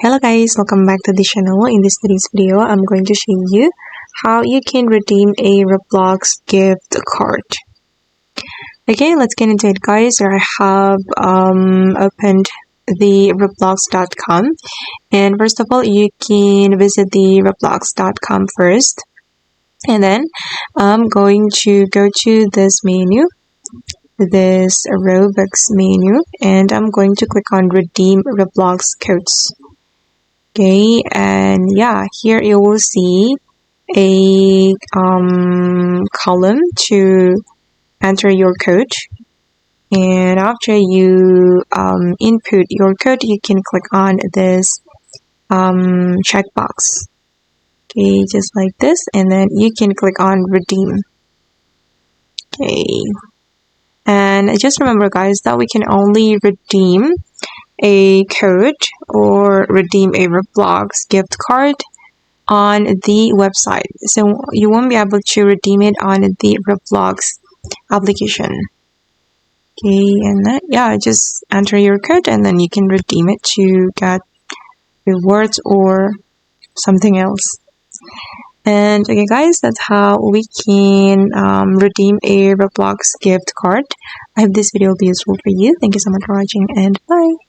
Hello guys, welcome back to the channel. In today's video, I'm going to show you how you can redeem a Roblox gift card. Okay, let's get into it guys. I have opened the roblox.com, and first of all, you can visit the roblox.com first, and then I'm going to go to this menu, this Robux menu, and I'm going to click on redeem Roblox codes. Okay, and yeah, here you will see a column to enter your code, and after you input your code, you can click on this checkbox. Okay, just like this, and then you can click on redeem. Okay, and just remember guys that we can only redeem a code or redeem a Roblox gift card on the website, so you won't be able to redeem it on the Roblox application. Okay, and then yeah, just enter your code and then you can redeem it to get rewards or something else. And okay guys, that's how we can redeem a Roblox gift card. I hope this video will be useful for you. Thank you so much for watching, and bye.